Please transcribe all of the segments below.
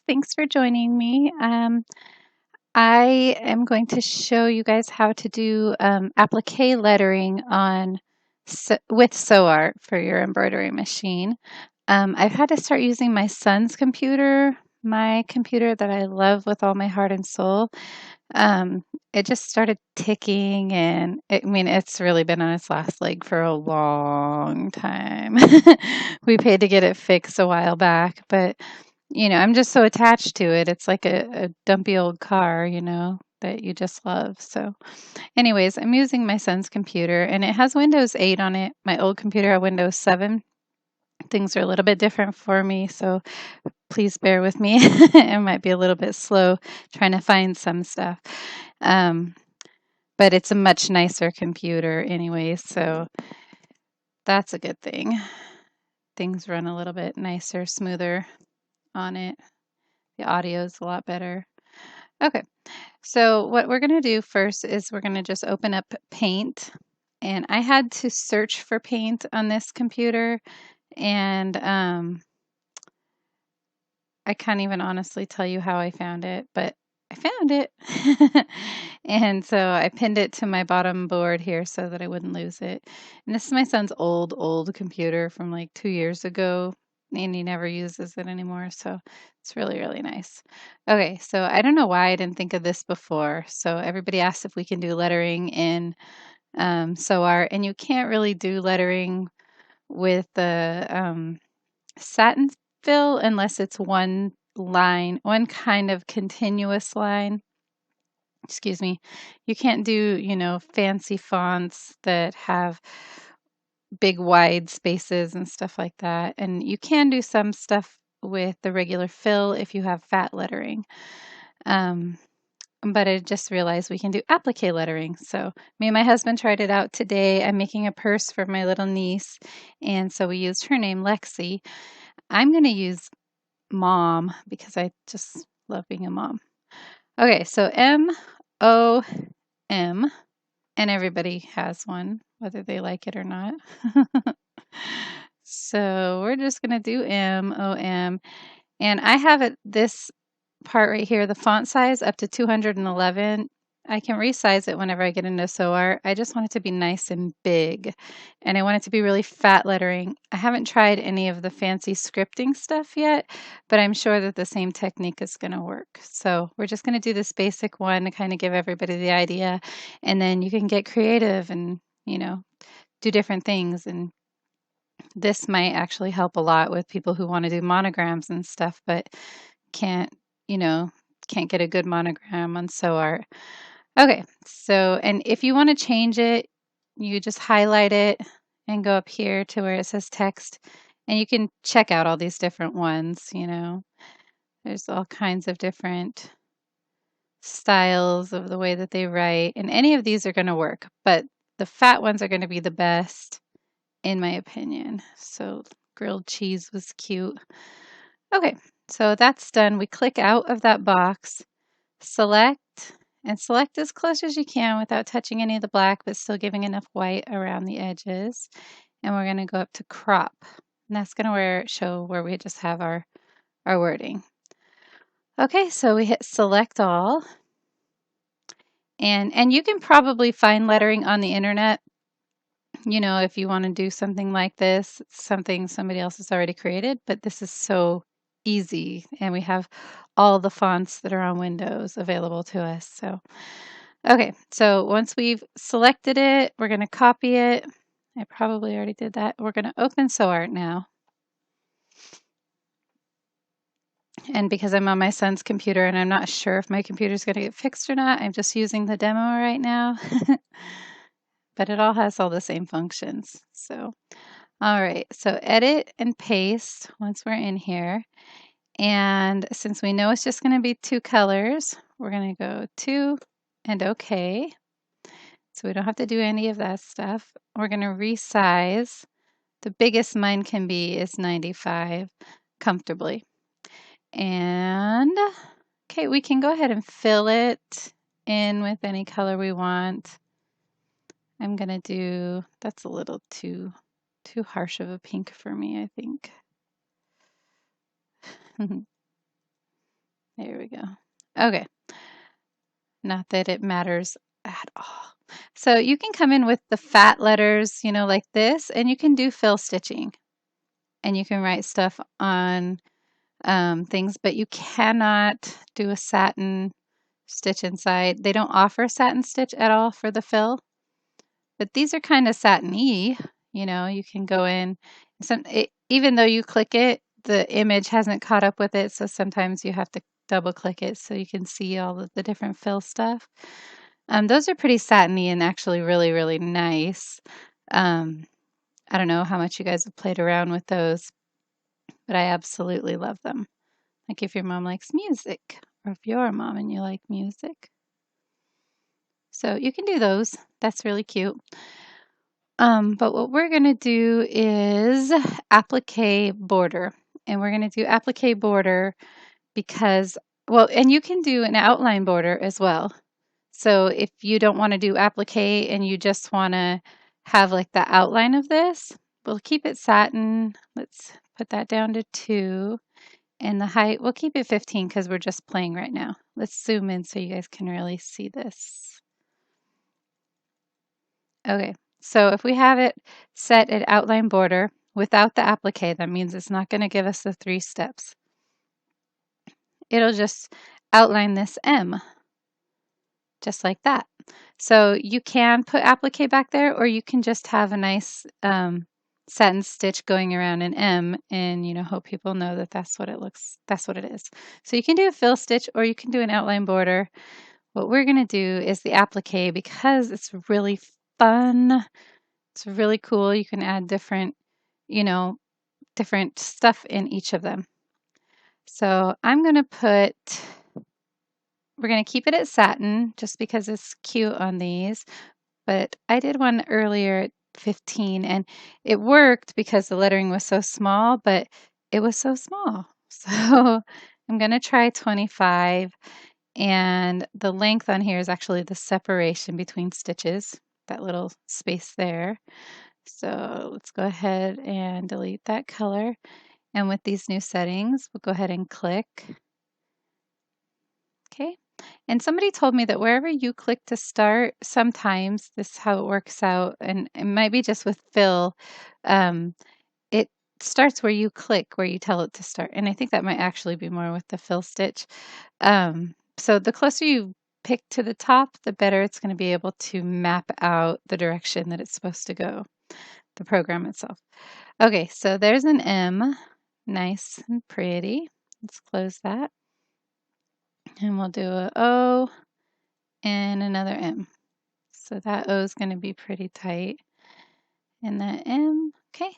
Thanks for joining me. I am going to show you guys how to do applique lettering on with SewArt for your embroidery machine. I've had to start using my son's computer, my computer that I love with all my heart and soul. It just started ticking, and it's really been on its last leg for a long time. We paid to get it fixed a while back, but I'm just so attached to it. It's like a dumpy old car, that you just love. So, anyways, I'm using my son's computer and it has Windows 8 on it. My old computer had Windows 7. Things are a little bit different for me, so please bear with me. It might be a little bit slow trying to find some stuff. Um, but it's a much nicer computer anyway, so that's a good thing. Things run a little bit nicer, smoother on it. The audio is a lot better. Okay, so what we're going to do first is we're going to just open up Paint. And I had to search for Paint on this computer, and I can't even honestly tell you how I found it, but I found it. And so I pinned it to my bottom board here so that I wouldn't lose it. And this is my son's old computer from like 2 years ago, and he never uses it anymore. So it's really, really nice. Okay, so I don't know why I didn't think of this before. So everybody asked if we can do lettering in SewArt, and you can't really do lettering with the satin fill unless it's one line, one kind of continuous line. Excuse me. You can't do, fancy fonts that have big wide spaces and stuff like that. And you can do some stuff with the regular fill if you have fat lettering. But I just realized we can do applique lettering. So me and my husband tried it out today. I'm making a purse for my little niece, and so we used her name, Lexi. I'm going to use Mom because I just love being a mom. Okay, so M-O-M, and everybody has one, whether they like it or not. So we're just going to do M-O-M, and I have this part right here, the font size up to 211. I can resize it whenever I get into SewArt. I just want it to be nice and big, and I want it to be really fat lettering. I haven't tried any of the fancy scripting stuff yet, but I'm sure that the same technique is going to work. So we're just going to do this basic one to kind of give everybody the idea, and then you can get creative and, do different things. And this might actually help a lot with people who want to do monograms and stuff, but can't, you know, can't get a good monogram on SewArt. Okay, so, and if you want to change it, you just highlight it and go up here to where it says text, and you can check out all these different ones, There's all kinds of different styles of the way that they write, and any of these are going to work, but the fat ones are going to be the best, in my opinion. So grilled cheese was cute. Okay, so that's done. We click out of that box, select, and select as close as you can without touching any of the black, but still giving enough white around the edges. And we're going to go up to crop. And that's going to show where we just have our wording. Okay, so we hit select all. And you can probably find lettering on the internet. If you want to do something like this, something somebody else has already created, but this is so easy, and we have all the fonts that are on Windows available to us. So, okay, so once we've selected it, we're going to copy it. I probably already did that. We're going to open SewArt now. And because I'm on my son's computer and I'm not sure if my computer is going to get fixed or not, I'm just using the demo right now. But it all has all the same functions. So, all right, so edit and paste once we're in here. And since we know it's just going to be 2 colors, we're going to go to and OK. So we don't have to do any of that stuff. We're going to resize. The biggest mine can be is 95 comfortably. And okay, we can go ahead and fill it in with any color we want. I'm going to do, that's a little too harsh of a pink for me, I think. There we go. Okay. Not that it matters at all. So you can come in with the fat letters, like this, and you can do fill stitching. And you can write stuff on things, but you cannot do a satin stitch inside. They don't offer satin stitch at all for the fill, but these are kind of satiny. You can go in. Even though you click it, the image hasn't caught up with it, so sometimes you have to double click it so you can see all of the different fill stuff. Those are pretty satiny and actually really, really nice. I don't know how much you guys have played around with those, but I absolutely love them. Like if your mom likes music, or if you're a mom and you like music. So you can do those. That's really cute. But what we're going to do is Applique Border. And we're going to do Applique Border because, well, and you can do an outline border as well. So if you don't want to do applique and you just want to have like the outline of this, we'll keep it satin. Let's put that down to 2. And the height, we'll keep it 15 because we're just playing right now. Let's zoom in so you guys can really see this. Okay, so if we have it set at outline border without the applique, that means it's not going to give us the 3 steps. It'll just outline this M, just like that. So you can put applique back there, or you can just have a nice satin stitch going around an M and, hope people know that that's what it is. So you can do a fill stitch or you can do an outline border. What we're going to do is the applique because it's really fun. It's really cool. You can add different stuff in each of them. So we're going to keep it at satin just because it's cute on these. But I did one earlier at 15 and it worked because the lettering was so small, but it was so small. So I'm going to try 25, and the length on here is actually the separation between stitches, that little space there. So let's go ahead and delete that color. And with these new settings, we'll go ahead and click. Okay. And somebody told me that wherever you click to start, sometimes this is how it works out, and it might be just with fill, it starts where you click, where you tell it to start. And I think that might actually be more with the fill stitch. So the closer you pick to the top, the better it's going to be able to map out the direction that it's supposed to go, the program itself. Okay, so there's an M, nice and pretty. Let's close that. And we'll do a O and another M. So that O is going to be pretty tight. And that M, okay.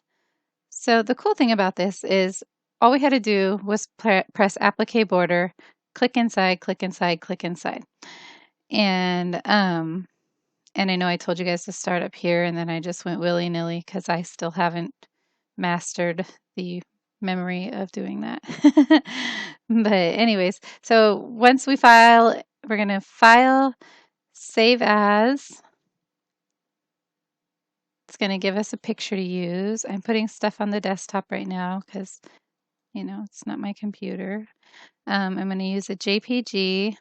So the cool thing about this is all we had to do was press Applique Border, click inside, click inside, click inside. And I know I told you guys to start up here, and then I just went willy-nilly because I still haven't mastered the memory of doing that. But anyways, so once we file, we're going to file, save as. It's going to give us a picture to use. I'm putting stuff on the desktop right now because, it's not my computer. I'm going to use a JPG,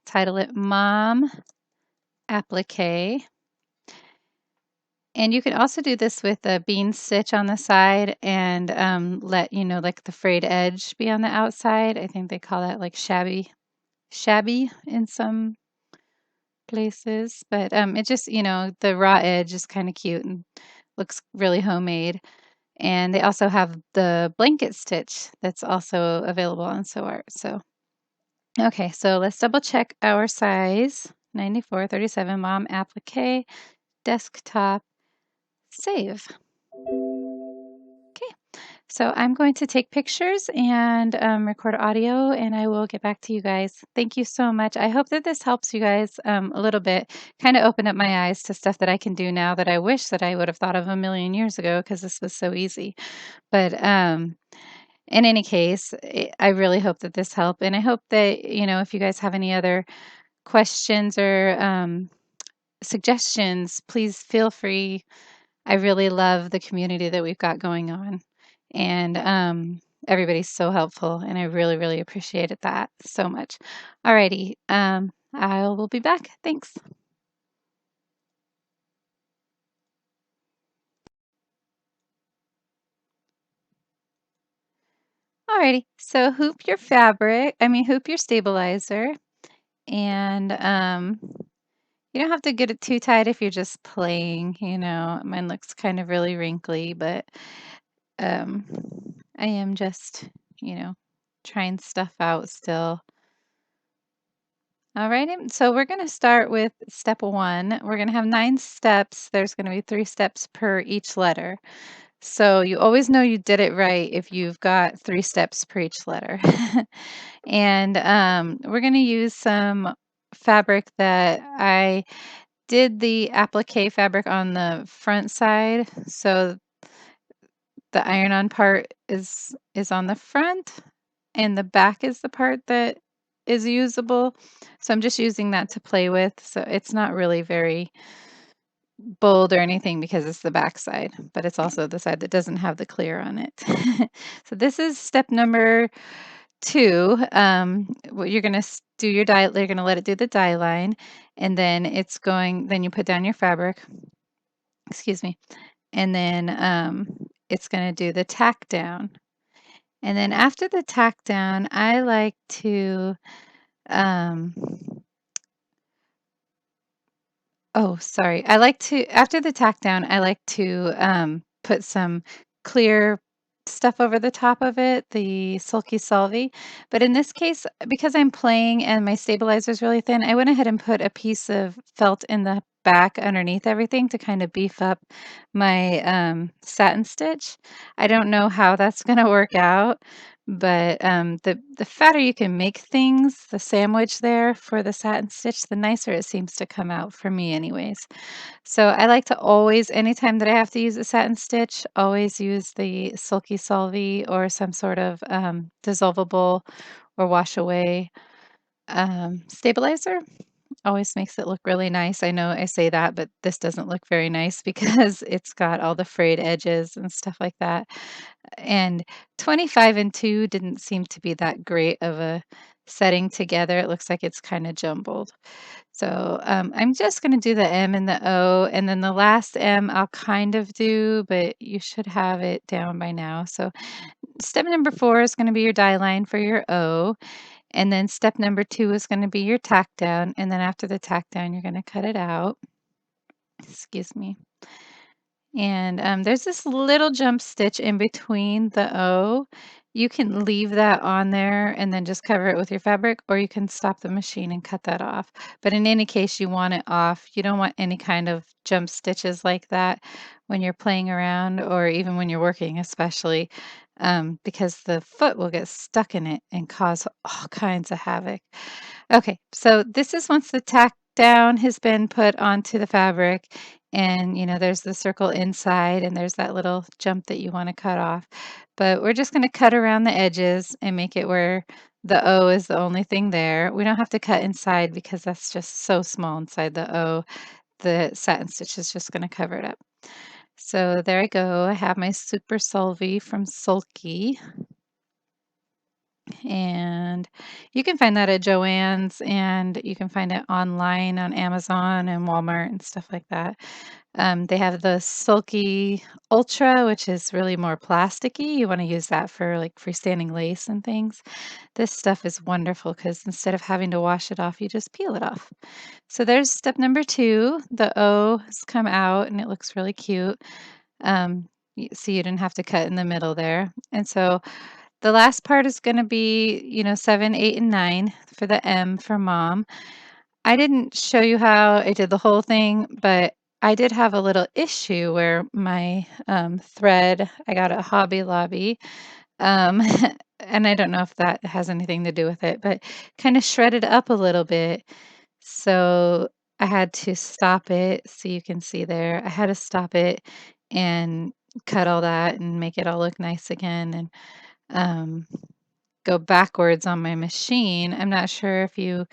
title it Mom Applique. And you can also do this with a bean stitch on the side and let, like the frayed edge be on the outside. I think they call that like shabby in some places. But it just, the raw edge is kind of cute and looks really homemade. And they also have the blanket stitch that's also available on SewWhatPro. So, okay, so let's double check our size. 94-37 Mom Applique, desktop, save. Okay, so I'm going to take pictures and record audio, and I will get back to you guys. Thank you so much. I hope that this helps you guys a little bit, kind of open up my eyes to stuff that I can do now that I wish that I would have thought of a million years ago because this was so easy. But in any case, I really hope that this helped, and I hope that, if you guys have any other questions or suggestions, please feel free. I really love the community that we've got going on. And everybody's so helpful, and I really, really appreciated that so much. Alrighty, I will be back. Thanks. Alrighty, so hoop your stabilizer, and you don't have to get it too tight if you're just playing, you know. Mine looks kind of really wrinkly, but um, I am just, you know, trying stuff out still. Alrighty, so we're going to start with step one. We're going to have 9 steps. There's going to be 3 steps per each letter. So you always know you did it right if you've got 3 steps per each letter. And we're going to use some fabric that I did the applique fabric on the front side. So the iron-on part is on the front, and the back is the part that is usable. So I'm just using that to play with. So it's not really very bold or anything because it's the back side, but it's also the side that doesn't have the clear on it. So this is step number 2. What you're gonna do your dye, you're gonna let it do the dye line, and then you put down your fabric, excuse me, and then it's gonna do the tack down. And then after the tack down, I like to um, oh, sorry. I like to after the tack down, I like to, put some clear stuff over the top of it, the Sulky Solvy. But in this case, because I'm playing and my stabilizer is really thin, I went ahead and put a piece of felt in the back underneath everything to kind of beef up my, satin stitch. I don't know how that's gonna work out, but, the fatter you can make things, the sandwich there for the satin stitch, the nicer it seems to come out for me anyways. So I like to always, anytime that I have to use a satin stitch, always use the Sulky Solvy or some sort of dissolvable or wash away stabilizer. Always makes it look really nice. I know I say that, but this doesn't look very nice because it's got all the frayed edges and stuff like that. And 25 and 2 didn't seem to be that great of a setting together. It looks like it's kind of jumbled. So I'm just going to do the M and the O, and then the last M I'll kind of do, but you should have it down by now. So step number 4 is going to be your die line for your O, and then step number 2 is going to be your tack down, and then after the tack down, you're going to cut it out. Excuse me. And there's this little jump stitch in between the O. You can leave that on there and then just cover it with your fabric, or you can stop the machine and cut that off. But in any case, you want it off. You don't want any kind of jump stitches like that when you're playing around or even when you're working, especially because the foot will get stuck in it and cause all kinds of havoc. Okay, so this is once the tack down has been put onto the fabric, and you know there's the circle inside and there's that little jump that you want to cut off. But we're just going to cut around the edges and make it where the O is the only thing there. We don't have to cut inside because that's just so small inside the O. The satin stitch is just going to cover it up. So there I go. I have my Super Solvy from Sulky. And you can find that at Joann's, and you can find it online on Amazon and Walmart and stuff like that. They have the Sulky Ultra, which is really more plasticky. You want to use that for like freestanding lace and things. This stuff is wonderful because instead of having to wash it off, you just peel it off. So there's step number 2. The O has come out and it looks really cute. See, you didn't have to cut in the middle there. And so the last part is gonna be, you know, 7, 8, and 9 for the M for mom. I didn't show you how I did the whole thing, but I did have a little issue where my thread, I got a Hobby Lobby, um, and I don't know if that has anything to do with it, but kind of shredded up a little bit. So I had to stop it. So you can see there, I had to stop it and cut all that and make it all look nice again. And um, go backwards on my machine. I'm not sure if you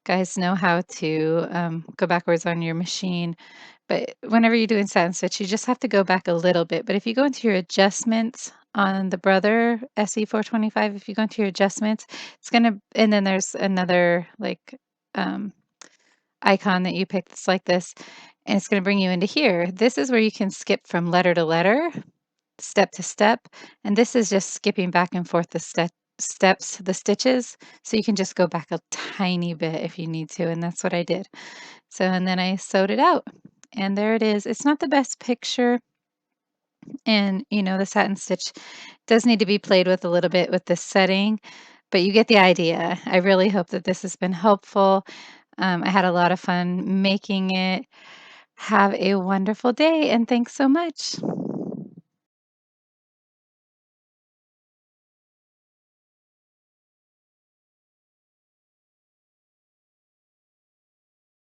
guys know how to go backwards on your machine, But whenever you're doing satin stitch, you just have to go back a little bit. But if you go into your adjustments on the Brother SE425, if you go into your adjustments, it's gonna and then there's another, like, um, icon that you pick that's like this, and it's gonna bring you into here. This is where you can skip from letter to letter, step to step, and this is just skipping back and forth the stitches, so you can just go back a tiny bit if you need to, and that's what I did. So, and then I sewed it out, and there it is. It's not the best picture, and, the satin stitch does need to be played with a little bit with this setting, but you get the idea. I really hope that this has been helpful. I had a lot of fun making it. Have a wonderful day, and thanks so much.